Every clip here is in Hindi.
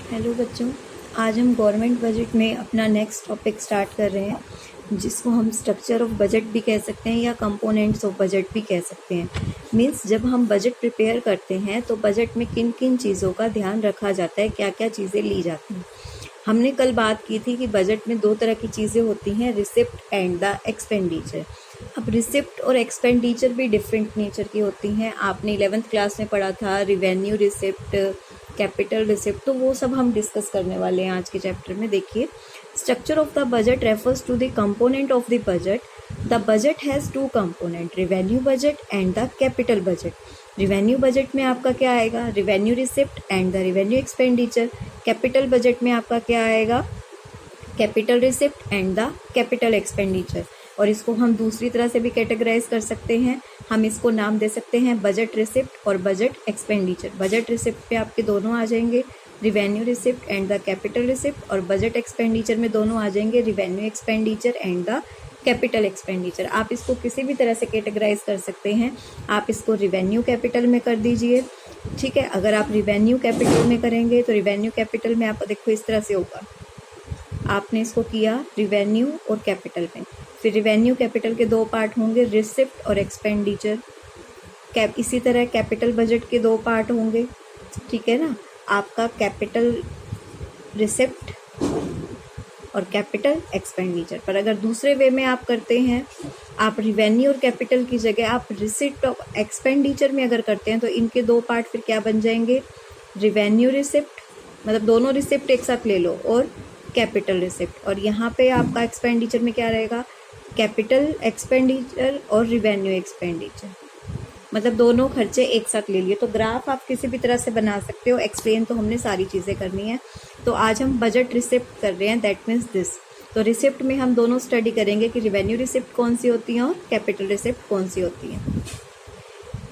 हेलो बच्चों, आज हम गवर्नमेंट बजट में अपना नेक्स्ट टॉपिक स्टार्ट कर रहे हैं जिसको हम स्ट्रक्चर ऑफ बजट भी कह सकते हैं या कंपोनेंट्स ऑफ बजट भी कह सकते हैं। मीन्स जब हम बजट प्रिपेयर करते हैं तो बजट में किन किन चीज़ों का ध्यान रखा जाता है, क्या क्या चीज़ें ली जाती हैं। हमने कल बात की थी कि बजट में दो तरह की चीज़ें होती हैं, रिसिप्ट एंड द एक्सपेंडिचर। अब रिसिप्ट और एक्सपेंडिचर भी डिफरेंट नेचर की होती हैं। आपने 11th क्लास में पढ़ा था रिवेन्यू रिसिप्ट, कैपिटल रिसिप्ट, तो वो सब हम डिस्कस करने वाले हैं आज के चैप्टर में। देखिए, structure of the budget refers to the component of the budget. The budget has two component, revenue budget and the capital budget. Revenue budget में आपका क्या आएगा, revenue receipt and the revenue expenditure. Capital budget में आपका क्या आएगा, capital receipt and the capital expenditure. और इसको हम दूसरी तरह से भी कैटेगराइज कर सकते हैं, हम इसको नाम दे सकते हैं बजट रिसिप्ट और बजट एक्सपेंडिचर। बजट रिसिप्ट पे आपके दोनों आ जाएंगे, revenue receipt and the capital receipt, और बजट एक्सपेंडिचर में दोनों आ जाएंगे, revenue expenditure and the capital expenditure. आप इसको किसी भी तरह से कैटेगराइज कर सकते हैं। आप इसको रिवेन्यू कैपिटल में कर दीजिए, ठीक है। अगर आप रिवेन्यू कैपिटल में करेंगे तो रिवेन्यू कैपिटल में आपको देखो इस तरह से होगा, आपने इसको किया रिवेन्यू और कैपिटल में। फिर रिवेन्यू कैपिटल के दो पार्ट होंगे, रिसिप्ट और एक्सपेंडिचर। इसी तरह कैपिटल बजट के दो पार्ट होंगे, ठीक है ना, आपका कैपिटल रिसिप्ट और कैपिटल एक्सपेंडिचर। पर अगर दूसरे वे में आप करते हैं, आप रिवेन्यू और कैपिटल की जगह आप रिसिप्ट और एक्सपेंडिचर में अगर करते हैं तो इनके दो पार्ट फिर क्या बन जाएंगे, रिवेन्यू रिसिप्ट, मतलब दोनों रिसिप्ट एक साथ ले लो, और कैपिटल रिसिप्ट। और यहाँ पे आपका एक्सपेंडिचर में क्या रहेगा, कैपिटल एक्सपेंडिचर और रिवेन्यू एक्सपेंडिचर, मतलब दोनों खर्चे एक साथ ले लिए। तो ग्राफ आप किसी भी तरह से बना सकते हो, एक्सप्लेन तो हमने सारी चीज़ें करनी है। तो आज हम बजट रिसिप्ट कर रहे हैं, दैट मीन्स दिस। तो रिसिप्ट में हम दोनों स्टडी करेंगे कि रिवेन्यू रिसिप्ट कौन सी होती है और कैपिटल रिसिप्ट कौन सी होती है।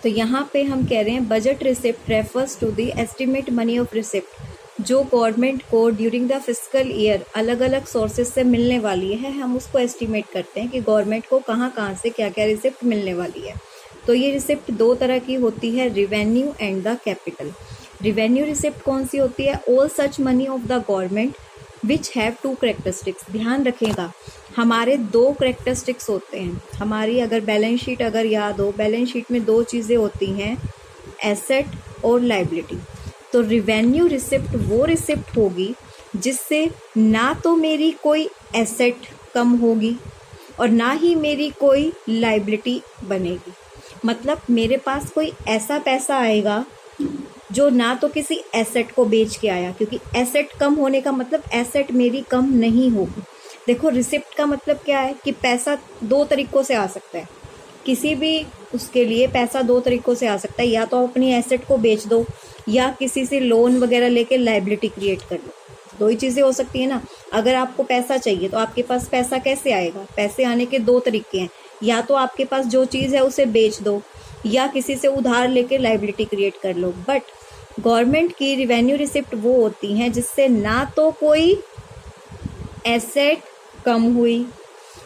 तो यहाँ पे हम कह रहे हैं budget receipt refers to the estimate money of receipt, जो गवर्नमेंट को ड्यूरिंग द फिस्कल ईयर अलग अलग सोर्सेज से मिलने वाली है, हम उसको एस्टिमेट करते हैं कि गवर्नमेंट को कहाँ कहाँ से क्या क्या रिसिप्ट मिलने वाली है। तो ये रिसिप्ट दो तरह की होती है, revenue and the capital. Revenue receipt कौन सी होती है, all such money of the government which have two characteristics. ध्यान रखेगा, हमारे दो करेक्टरिस्टिक्स होते हैं। हमारी अगर बैलेंस शीट अगर याद हो, बैलेंस शीट में दो चीज़ें होती हैं, एसेट और लाइबिलिटी। तो रिवेन्यू रिसिप्ट वो रिसिप्ट होगी जिससे ना तो मेरी कोई एसेट कम होगी और ना ही मेरी कोई लाइबिलिटी बनेगी। मतलब मेरे पास कोई ऐसा पैसा आएगा जो ना तो किसी एसेट को बेच के आया, क्योंकि एसेट कम होने का मतलब एसेट मेरी कम नहीं होगी। देखो, रिसिप्ट का मतलब क्या है कि पैसा दो तरीक़ों से आ सकता है, किसी भी उसके लिए पैसा दो तरीक़ों से आ सकता है, या तो अपनी एसेट को बेच दो या किसी से लोन वगैरह लेके लाइबिलिटी क्रिएट कर लो। दो ही चीज़ें हो सकती है ना। अगर आपको पैसा चाहिए तो आपके पास पैसा कैसे आएगा, पैसे आने के दो तरीके हैं, या तो आपके पास जो चीज़ है उसे बेच दो या किसी से उधार लेके लाइबिलिटी क्रिएट कर लो। बट गवर्नमेंट की रिवेन्यू रिसिप्ट वो होती हैं जिससे ना तो कोई एसेट कम हुई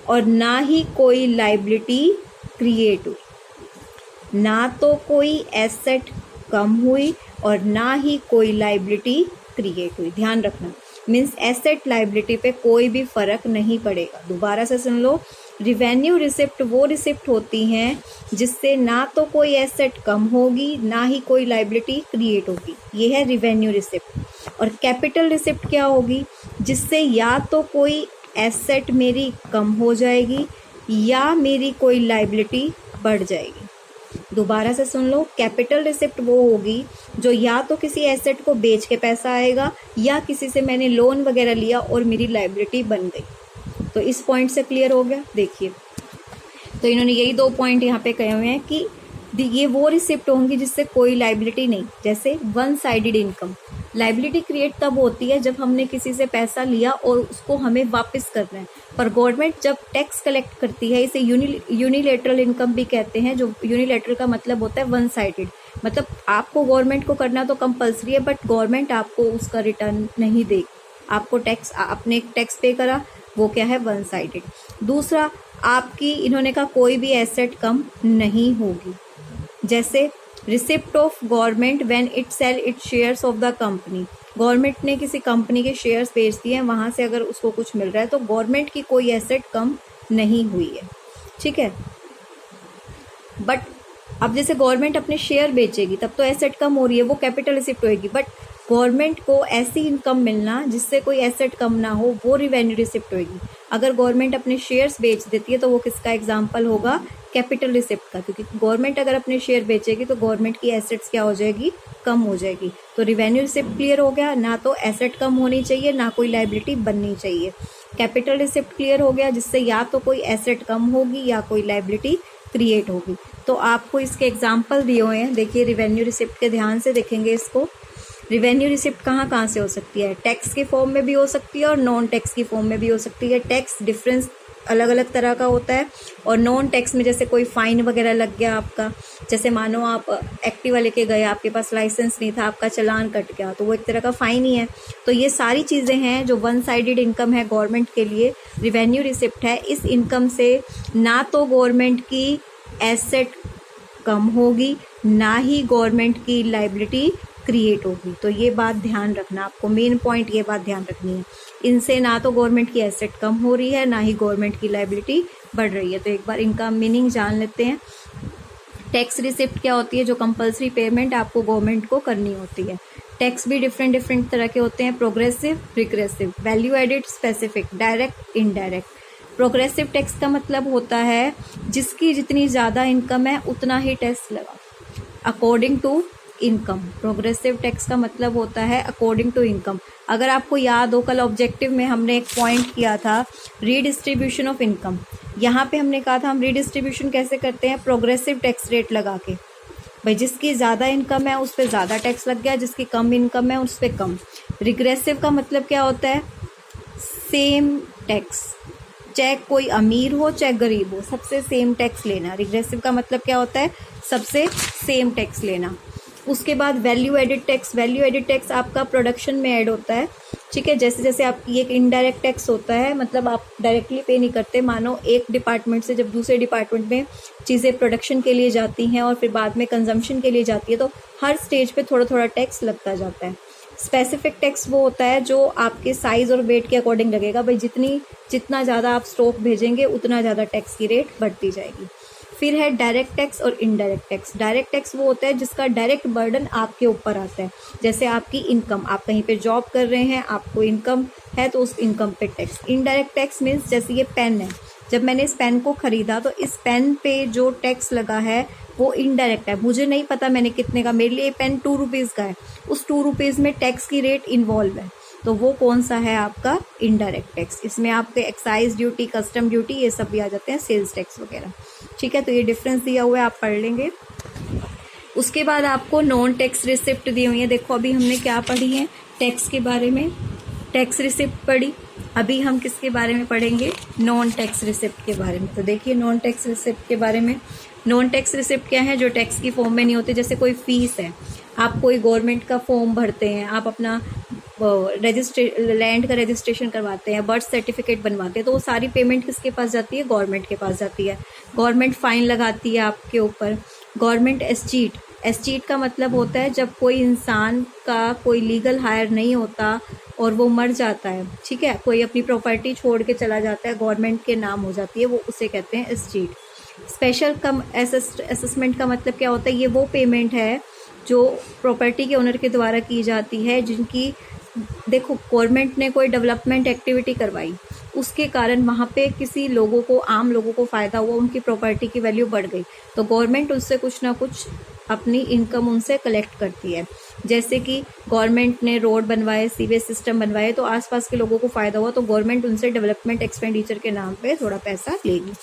और ना ही कोई लाइबिलिटी क्रिएट हुई। ना तो कोई एसेट कम हुई और ना ही कोई लाइबिलिटी क्रिएट हुई। ध्यान रखना, मीन्स एसेट लाइबिलिटी पे कोई भी फर्क नहीं पड़ेगा। दोबारा से सुन लो, रिवेन्यू रिसिप्ट वो रिसिप्ट होती हैं जिससे ना तो कोई एसेट कम होगी ना ही कोई लाइबिलिटी क्रिएट होगी, ये है रिवेन्यू रिसिप्ट। और कैपिटल रिसिप्ट क्या होगी, जिससे या तो कोई एसेट मेरी कम हो जाएगी या मेरी कोई लाइबिलिटी बढ़ जाएगी। दोबारा से सुन लो, कैपिटल रिसिप्ट वो होगी जो या तो किसी एसेट को बेच के पैसा आएगा या किसी से मैंने लोन वगैरह लिया और मेरी लाइबिलिटी बन गई। तो इस पॉइंट से क्लियर हो गया। देखिए, तो इन्होंने यही दो पॉइंट यहाँ पे कहे हुए हैं कि ये वो रिसिप्ट होंगी जिससे कोई लाइबिलिटी नहीं। जैसे one sided income, liability create तब होती है जब हमने किसी से पैसा लिया और उसको हमें वापस करना है। पर गवर्नमेंट जब टैक्स कलेक्ट करती है, इसे यूनिलेटरल इनकम भी कहते हैं। जो यूनिलेटरल का मतलब होता है वन साइडेड, मतलब आपको गवर्नमेंट को करना तो कंपलसरी है, बट गवर्नमेंट आपको उसका रिटर्न नहीं देगी। आपको टैक्स, आपने एक टैक्स पे करा, वो क्या है, वन साइडेड। दूसरा, आपकी इन्होंने कहा कोई भी एसेट कम नहीं होगी। जैसे receipt of government when it sell its shares of the company, government ने किसी कंपनी के शेयर्स बेच दिए हैं, वहाँ से अगर उसको कुछ मिल रहा है तो गवर्नमेंट की कोई एसेट कम नहीं हुई है, ठीक है। बट अब जैसे गवर्नमेंट अपने शेयर बेचेगी तब तो एसेट कम हो रही है, वो कैपिटल रिसिप्ट होएगी। बट गवर्नमेंट को ऐसी इनकम मिलना जिससे कोई एसेट कम ना हो, वो रिवेन्यू रिसिप्ट होएगी। अगर गवर्नमेंट अपने शेयर्स बेच देती है तो वो किसका एग्जाम्पल होगा, कैपिटल रिसिप्ट का, क्योंकि गवर्नमेंट अगर अपने शेयर बेचेगी तो गवर्नमेंट की एसेट्स क्या हो जाएगी, कम हो जाएगी। तो रिवेन्यू रिसिप्ट क्लियर हो गया, ना तो एसेट कम होनी चाहिए ना कोई लाइबिलिटी बननी चाहिए। कैपिटल रिसिप्ट क्लियर हो गया, जिससे या तो कोई एसेट कम होगी या कोई लाइबिलिटी क्रिएट होगी। तो आपको इसके एग्जाम्पल दिए हुए हैं, देखिए रिवेन्यू रिसिप्ट के ध्यान से देखेंगे इसको। रिवेन्यू रिसिप्ट कहाँ कहाँ से हो सकती है, टैक्स के फॉर्म में भी हो सकती है और नॉन टैक्स की फॉर्म में भी हो सकती है। टैक्स डिफरेंस अलग अलग तरह का होता है, और नॉन टैक्स में जैसे कोई फाइन वगैरह लग गया आपका, जैसे मानो आप एक्टिवा लेके गए, आपके पास लाइसेंस नहीं था, आपका चालान कट गया, तो वो एक तरह का फाइन ही है। तो ये सारी चीज़ें हैं जो वन साइडेड इनकम है गवर्नमेंट के लिए, रिवेन्यू रिसिप्ट है। इस इनकम से ना तो गवर्नमेंट की एसेट कम होगी, ना ही गवर्नमेंट की लाइबिलिटी क्रिएट होगी। तो ये बात ध्यान रखना, आपको मेन पॉइंट ये बात ध्यान रखनी है। इनसे ना तो गवर्नमेंट की एसेट कम हो रही है, ना ही गवर्नमेंट की लाइबिलिटी बढ़ रही है। तो एक बार इनका मीनिंग जान लेते हैं। टैक्स रिसिप्ट क्या होती है, जो कंपलसरी पेमेंट आपको गवर्नमेंट को करनी होती है। टैक्स भी डिफरेंट तरह के होते हैं, progressive, regressive, value added, specific, direct, indirect. Progressive tax का मतलब होता है जिसकी जितनी ज़्यादा इनकम है उतना ही टैक्स लगा, according to income. Progressive tax का मतलब होता है अकॉर्डिंग टू इनकम। अगर आपको याद हो, कल ऑब्जेक्टिव में हमने एक पॉइंट किया था रीडिस्ट्रीब्यूशन ऑफ इनकम। यहाँ पे हमने कहा था हम रीडिस्ट्रीब्यूशन कैसे करते हैं, प्रोग्रेसिव टैक्स रेट लगा के। भाई जिसकी ज़्यादा इनकम है उस पर ज़्यादा टैक्स लग गया, जिसकी कम इनकम है उस पर कम। रिग्रेसिव का मतलब क्या होता है, सेम टैक्स, चाहे कोई अमीर हो चाहे गरीब हो, सबसे सेम टैक्स लेना। रिग्रेसिव का मतलब क्या होता है, सबसे सेम टैक्स लेना। उसके बाद value added tax. Value added tax आपका प्रोडक्शन में ऐड होता है, ठीक है। जैसे जैसे आपकी एक इनडायरेक्ट टैक्स होता है, मतलब आप डायरेक्टली पे नहीं करते। मानो एक डिपार्टमेंट से जब दूसरे डिपार्टमेंट में चीज़ें प्रोडक्शन के लिए जाती हैं और फिर बाद में कंजम्पशन के लिए जाती है, तो हर स्टेज पे थोड़ा थोड़ा टैक्स लगता जाता है। स्पेसिफिक टैक्स वो होता है जो आपके साइज़ और वेट के अकॉर्डिंग लगेगा। भाई जितना ज़्यादा आप स्टॉक भेजेंगे उतना ज़्यादा टैक्स की रेट बढ़ती जाएगी। फिर है डायरेक्ट टैक्स और इनडायरेक्ट टैक्स। डायरेक्ट टैक्स वो होता है जिसका डायरेक्ट बर्डन आपके ऊपर आता है, जैसे आपकी इनकम, आप कहीं पे जॉब कर रहे हैं, आपको इनकम है तो उस इनकम पे टैक्स। इनडायरेक्ट टैक्स मीन्स जैसे ये पेन है, जब मैंने इस पेन को खरीदा तो इस पेन पे जो टैक्स लगा है वो इनडायरेक्ट है। मुझे नहीं पता मैंने कितने का, मेरे लिए ये पेन 2 रुपीज़ का है, उस 2 रुपीज़ में टैक्स की रेट इन्वॉल्व है, तो वो कौन सा है आपका इनडायरेक्ट टैक्स। इसमें आपके एक्साइज ड्यूटी, कस्टम ड्यूटी, ये सब भी आ जाते हैं, सेल्स टैक्स वगैरह, ठीक है। तो ये डिफरेंस दिया हुआ है, आप पढ़ लेंगे। उसके बाद आपको नॉन टैक्स रिसिप्ट दी हुई है। देखो अभी हमने क्या पढ़ी है, टैक्स के बारे में टैक्स रिसिप्ट पढ़ी, अभी हम किसके बारे में पढ़ेंगे, नॉन टैक्स रिसिप्ट के बारे में। तो देखिए नॉन टैक्स रिसिप्ट के बारे में, नॉन टैक्स रिसिप्ट क्या है, जो टैक्स की फॉर्म में नहीं होते। जैसे कोई फीस है, आप कोई गवर्नमेंट का फॉर्म भरते हैं, आप अपना लैंड का रजिस्ट्रेशन करवाते हैं, बर्थ सर्टिफिकेट बनवाते हैं, तो वो सारी पेमेंट किसके पास जाती है, गवर्नमेंट के पास जाती है। गवर्नमेंट फाइन लगाती है आपके ऊपर। गवर्नमेंट एस्चीट का मतलब होता है जब कोई इंसान का कोई लीगल हायर नहीं होता और वो मर जाता है, ठीक है, कोई अपनी प्रॉपर्टी छोड़ के चला जाता है, गवर्नमेंट के नाम हो जाती है, वो उसे कहते हैं एस्चीट। स्पेशल कम असेसमेंट का मतलब क्या होता है, ये वो पेमेंट है जो प्रॉपर्टी के ओनर के द्वारा की जाती है, जिनकी देखो गवर्नमेंट ने कोई डेवलपमेंट एक्टिविटी करवाई, उसके कारण वहाँ पे किसी लोगों को, आम लोगों को फ़ायदा हुआ, उनकी प्रॉपर्टी की वैल्यू बढ़ गई, तो गवर्नमेंट उससे कुछ ना कुछ अपनी इनकम उनसे कलेक्ट करती है। जैसे कि गवर्नमेंट ने रोड बनवाए, सीवेज सिस्टम बनवाए, तो आसपास के लोगों को फ़ायदा हुआ, तो गवर्नमेंट उनसे डेवलपमेंट एक्सपेंडिचर के नाम पे थोड़ा पैसा लेगी।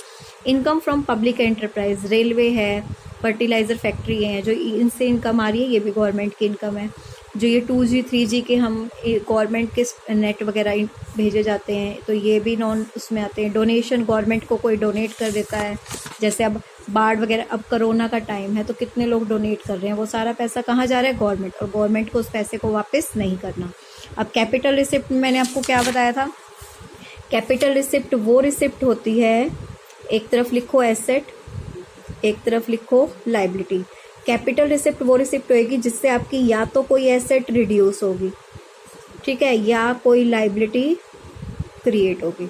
Income from public enterprise, railway है, फर्टिलाइज़र फैक्ट्री है, जो इनसे इनकम आ रही है, ये भी गवर्नमेंट की इनकम है। जो ये 2G 3G के हम गवर्नमेंट के नेट वगैरह भेजे जाते हैं, तो ये भी नॉन उसमें आते हैं। डोनेशन, गवर्नमेंट को कोई डोनेट कर देता है, जैसे अब बाढ़ वगैरह, अब कोरोना का टाइम है तो कितने लोग डोनेट कर रहे हैं, वो सारा पैसा कहाँ जा रहा है, गवर्नमेंट, और गवर्नमेंट को उस पैसे को वापस नहीं करना। अब कैपिटल रिसिप्ट में मैंने आपको क्या बताया था, कैपिटल रिसिप्ट वो रिसिप्ट होती है, एक तरफ लिखो एसेट, एक तरफ लिखो लाइबिलिटी। कैपिटल रिसिप्ट वो रिसिप्ट होएगी जिससे आपकी या तो कोई एसेट रिड्यूस होगी, ठीक है, या कोई लाइबिलिटी क्रिएट होगी।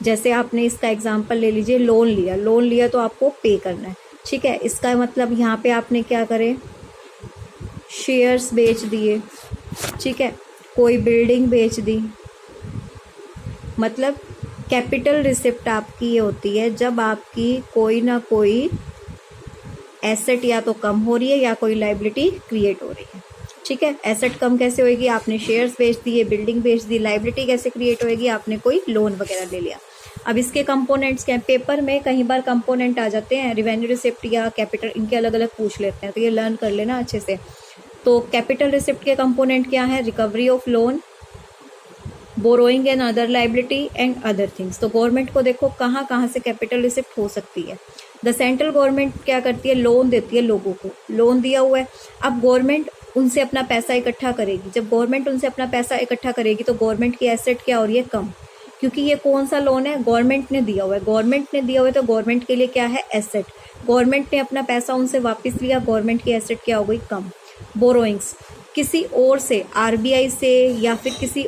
जैसे आपने इसका एग्जांपल ले लीजिए, लोन लिया तो आपको पे करना है, ठीक है। इसका मतलब यहाँ पे आपने क्या करे, शेयर्स बेच दिए, ठीक है, कोई बिल्डिंग बेच दी। मतलब कैपिटल रिसिप्ट आपकी ये होती है जब आपकी कोई ना कोई एसेट या तो कम हो रही है या कोई लाइबिलिटी क्रिएट हो रही है, ठीक है। एसेट कम कैसे होएगी, आपने शेयर्स बेच दिए, बिल्डिंग बेच दी। लाइबिलिटी कैसे क्रिएट होएगी, आपने कोई लोन वगैरह ले लिया। अब इसके कंपोनेंट्स क्या हैं, पेपर में कई बार कंपोनेंट आ जाते हैं, रिवेन्यू रिसिप्ट या कैपिटल, इनके अलग अलग पूछ लेते हैं, तो ये लर्न कर लेना अच्छे से। तो कैपिटल रिसिप्ट के कंपोनेंट क्या है, recovery of loan, borrowing and other liability and other things. तो गवर्नमेंट को देखो कहाँ कहाँ से कैपिटल रिसिप्ट हो सकती है। द सेंट्रल गवर्नमेंट क्या करती है, लोन देती है लोगों को, लोन दिया हुआ है, अब गवर्नमेंट उनसे अपना पैसा इकट्ठा करेगी। जब गवर्नमेंट उनसे अपना पैसा इकट्ठा करेगी तो गवर्नमेंट की एसेट क्या हो रही है, कम, क्योंकि ये कौन सा लोन है, गवर्नमेंट ने दिया हुआ है। गवर्नमेंट ने दिया हुआ है तो गवर्नमेंट के लिए क्या है, एसेट। गवर्नमेंट ने अपना पैसा उनसे वापस लिया, गवर्नमेंट की एसेट क्या हो गई, कम। बोरोइंग्स, किसी और से, आरबीआई से या फिर किसी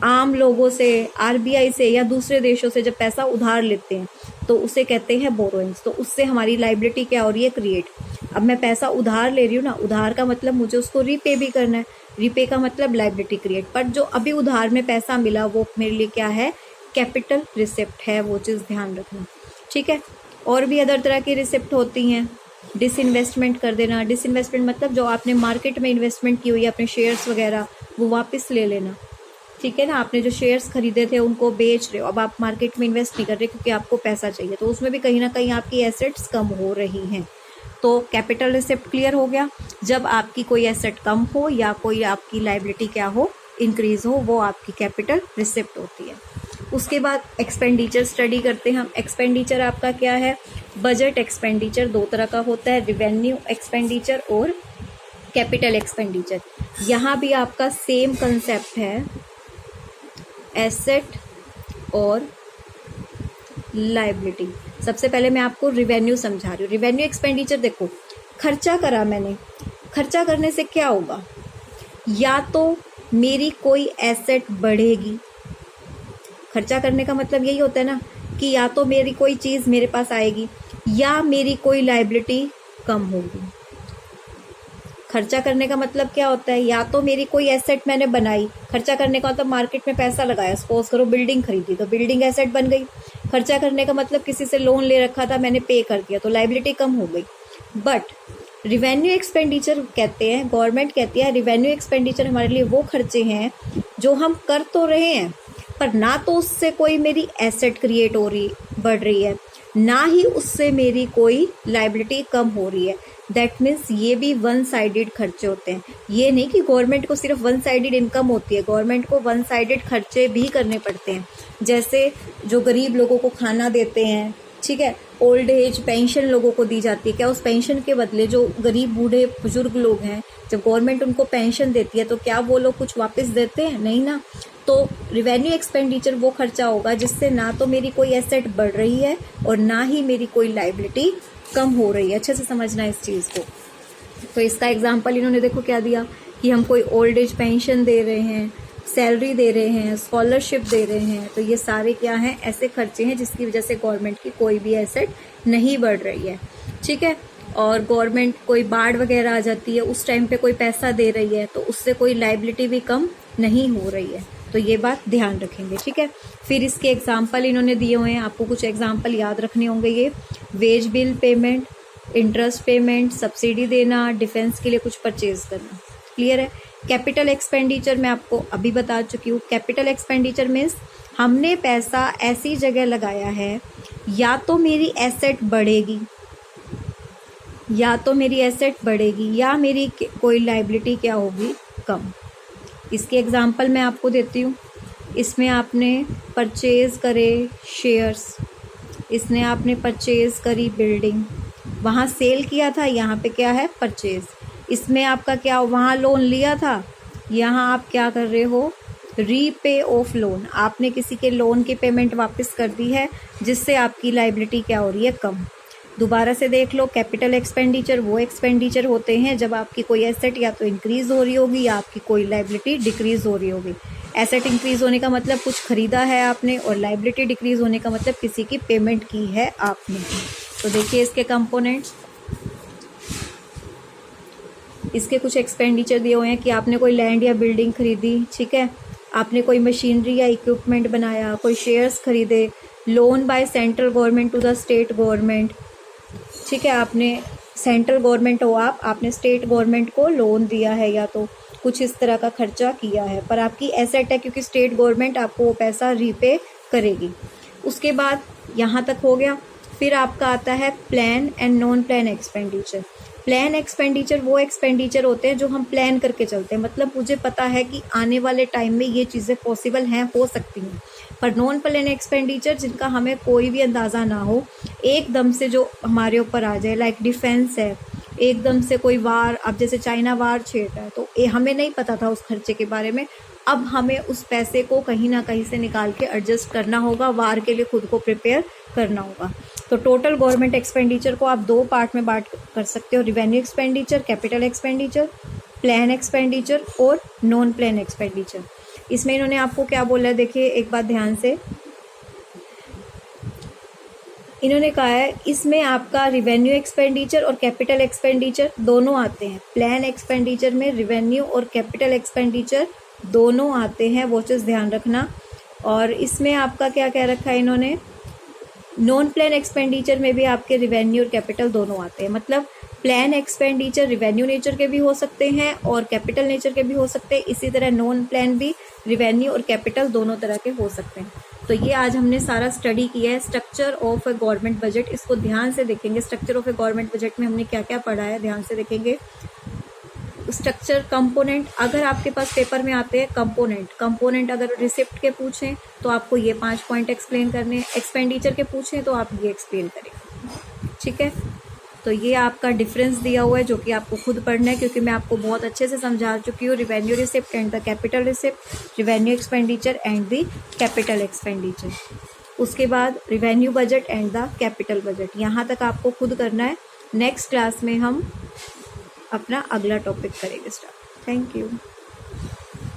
आम लोगों से, आरबीआई से या दूसरे देशों से जब पैसा उधार लेते हैं तो उसे कहते हैं बोरोइंग्स। तो उससे हमारी लाइबिलिटी क्या हो रही है, क्रिएट। अब मैं पैसा उधार ले रही हूँ ना, उधार का मतलब मुझे उसको रीपे भी करना है, रीपे का मतलब लाइबिलिटी क्रिएट। पर जो अभी उधार में पैसा मिला वो मेरे लिए क्या है, कैपिटल रिसिप्ट है, वो चीज़ ध्यान रखना, ठीक है। और भी अदर तरह की रिसिप्ट होती हैं। डिसइन्वेस्टमेंट कर देना, डिसइन्वेस्टमेंट मतलब जो आपने मार्केट में इन्वेस्टमेंट की हुई है, अपने शेयर्स वगैरह, वो वापस ले लेना, ठीक है ना। आपने जो शेयर्स खरीदे थे उनको बेच रहे हो, अब आप मार्केट में इन्वेस्ट नहीं कर रहे क्योंकि आपको पैसा चाहिए, तो उसमें भी कहीं ना कहीं आपकी एसेट्स कम हो रही हैं। तो कैपिटल रिसिप्ट क्लियर हो गया, जब आपकी कोई एसेट कम हो या कोई आपकी लाइबिलिटी क्या हो, इंक्रीज हो, वो आपकी कैपिटल रिसिप्ट होती है। उसके बाद एक्सपेंडिचर स्टडी करते हैं हम। एक्सपेंडिचर आपका क्या है, बजट एक्सपेंडिचर दो तरह का होता है, रिवेन्यू एक्सपेंडिचर और कैपिटल एक्सपेंडिचर। यहाँ भी आपका सेम कंसेप्ट है, एसेट और लाइबिलिटी। सबसे पहले मैं आपको रिवेन्यू समझा रही हूँ। रिवेन्यू एक्सपेंडिचर देखो, खर्चा करा मैंने, खर्चा करने से क्या होगा, या तो मेरी कोई एसेट बढ़ेगी, खर्चा करने का मतलब यही होता है ना कि या तो मेरी कोई चीज़ मेरे पास आएगी या मेरी कोई लाइबिलिटी कम होगी। खर्चा करने का मतलब क्या होता है, या तो मेरी कोई एसेट मैंने बनाई, खर्चा करने का मतलब मार्केट में पैसा लगाया, सपोज करो बिल्डिंग खरीदी तो बिल्डिंग एसेट बन गई। खर्चा करने का मतलब किसी से लोन ले रखा था, मैंने पे कर दिया तो लाइबिलिटी कम हो गई। बट रिवेन्यू एक्सपेंडिचर कहते हैं, गवर्नमेंट कहती है रिवेन्यू एक्सपेंडिचर हमारे लिए वो खर्चे हैं जो हम कर तो रहे हैं पर ना तो उससे कोई मेरी एसेट क्रिएट हो रही, बढ़ रही है, ना ही उससे मेरी कोई लाइबिलिटी कम हो रही है। दैट मीन्स ये भी वन साइडेड खर्चे होते हैं। ये नहीं कि गवर्नमेंट को सिर्फ वन साइडेड इनकम होती है, गवर्नमेंट को वन साइडेड खर्चे भी करने पड़ते हैं। जैसे जो गरीब लोगों को खाना देते हैं, ठीक है, ओल्ड एज पेंशन लोगों को दी जाती है, क्या उस पेंशन के बदले जो गरीब बूढ़े बुजुर्ग लोग हैं, जब गवर्नमेंट उनको पेंशन देती है तो क्या वो लोग कुछ वापस देते हैं, नहीं ना। तो रिवेन्यू एक्सपेंडिचर वो खर्चा होगा जिससे ना तो मेरी कोई एसेट बढ़ रही है और ना ही मेरी कोई लाइबिलिटी कम हो रही है। अच्छे से समझना है इस चीज़ को। तो इसका एग्जांपल इन्होंने देखो क्या दिया कि हम कोई ओल्ड एज पेंशन दे रहे हैं, सैलरी दे रहे हैं, स्कॉलरशिप दे रहे हैं, तो ये सारे क्या हैं, ऐसे खर्चे हैं जिसकी वजह से गवर्नमेंट की कोई भी एसेट नहीं बढ़ रही है, ठीक है। और गवर्नमेंट कोई बाढ़ वगैरह आ जाती है, उस टाइम पे कोई पैसा दे रही है तो उससे कोई लाइबिलिटी भी कम नहीं हो रही है, तो ये बात ध्यान रखेंगे, ठीक है। फिर इसके एग्जाम्पल इन्होंने दिए हुए हैं, आपको कुछ एग्जाम्पल याद रखने होंगे। ये wage bill payment, interest payment, subsidy देना, डिफेंस के लिए कुछ परचेज करना, क्लियर है। कैपिटल एक्सपेंडिचर मैं आपको अभी बता चुकी हूँ। कैपिटल एक्सपेंडिचर मीन्स हमने पैसा ऐसी जगह लगाया है, या तो मेरी एसेट बढ़ेगी, या तो मेरी एसेट बढ़ेगी या मेरी कोई लाइबिलिटी क्या होगी, कम। इसके एग्जांपल मैं आपको देती हूँ। इसमें आपने परचेज़ करे शेयर्स, इसने आपने परचेज़ करी बिल्डिंग, वहाँ सेल किया था, यहाँ पे क्या है, परचेज़। इसमें आपका क्या, वहाँ लोन लिया था, यहाँ आप क्या कर रहे हो, रीपे ऑफ लोन, आपने किसी के लोन की पेमेंट वापस कर दी है जिससे आपकी लाइबिलिटी क्या हो रही है, कम। दोबारा से देख लो, कैपिटल एक्सपेंडिचर वो एक्सपेंडिचर होते हैं जब आपकी कोई एसेट या तो इंक्रीज हो रही होगी या आपकी कोई लाइबिलिटी डिक्रीज हो रही होगी। एसेट इंक्रीज होने का मतलब कुछ खरीदा है आपने, और लाइबिलिटी डिक्रीज होने का मतलब किसी की पेमेंट की है आपने। तो देखिए इसके कंपोनेंट्स, इसके कुछ एक्सपेंडिचर दिए हुए हैं कि आपने कोई लैंड या बिल्डिंग खरीदी, ठीक है, आपने कोई मशीनरी या इक्विपमेंट बनाया, कोई शेयर्स खरीदे, loan by central government to the state government, ठीक है, आपने सेंट्रल गवर्नमेंट हो आपने स्टेट गवर्नमेंट को लोन दिया है या तो कुछ इस तरह का खर्चा किया है, पर आपकी एसेट है क्योंकि स्टेट गवर्नमेंट आपको वो पैसा रीपे करेगी। उसके बाद यहाँ तक हो गया। फिर आपका आता है plan and non plan expenditure. Plan expenditure वो एक्सपेंडिचर होते हैं जो हम प्लान करके चलते हैं, मतलब मुझे पता है कि आने वाले टाइम में ये चीज़ें पॉसिबल हैं, हो सकती हैं। पर नॉन प्लान एक्सपेंडिचर जिनका हमें कोई भी अंदाज़ा ना हो, एकदम से जो हमारे ऊपर आ जाए, लाइक डिफेंस है, एकदम से कोई वार, अब जैसे चाइना वार छेड़ रहा है तो हमें नहीं पता था उस खर्चे के बारे में, अब हमें उस पैसे को कहीं ना कहीं से निकाल के एडजस्ट करना होगा, वार के लिए खुद को प्रिपेयर करना होगा। तो टोटल गवर्नमेंट एक्सपेंडिचर को आप दो पार्ट में बांट कर सकते हो, revenue expenditure, capital expenditure, plan expenditure और नॉन प्लान एक्सपेंडिचर। इसमें इन्होंने आपको क्या बोला है, देखिए एक बात ध्यान से, इन्होंने कहा है इसमें आपका रिवेन्यू एक्सपेंडिचर और कैपिटल एक्सपेंडिचर दोनों आते हैं। प्लान एक्सपेंडिचर में रिवेन्यू और कैपिटल एक्सपेंडिचर दोनों आते हैं, वो चीज़ ध्यान रखना। और इसमें आपका क्या कह रखा है इन्होंने, नॉन प्लान एक्सपेंडिचर में भी आपके रिवेन्यू और कैपिटल दोनों आते हैं, मतलब प्लान एक्सपेंडिचर रिवेन्यू नेचर के भी हो सकते हैं और कैपिटल नेचर के भी हो सकते हैं, इसी तरह नॉन प्लान भी रिवेन्यू और कैपिटल दोनों तरह के हो सकते हैं। तो ये आज हमने सारा स्टडी किया है structure of A government budget. इसको ध्यान से देखेंगे, structure of A government budget में हमने क्या क्या पढ़ा है, ध्यान से देखेंगे। स्ट्रक्चर, कंपोनेंट, अगर आपके पास पेपर में आते हैं कंपोनेंट अगर रिसिप्ट के पूछें तो आपको ये 5 पॉइंट एक्सप्लेन करने हैं, एक्सपेंडिचर के पूछें तो आप ये एक्सप्लेन करेंगे, ठीक है। तो ये आपका डिफरेंस दिया हुआ है जो कि आपको खुद पढ़ना है, क्योंकि मैं आपको बहुत अच्छे से समझा चुकी हूँ, revenue receipt and the capital receipt, revenue expenditure and the capital expenditure, उसके बाद revenue budget and the capital budget. यहाँ तक आपको खुद करना है। नेक्स्ट क्लास में हम अपना अगला टॉपिक करेंगे स्टार्ट। Thank you.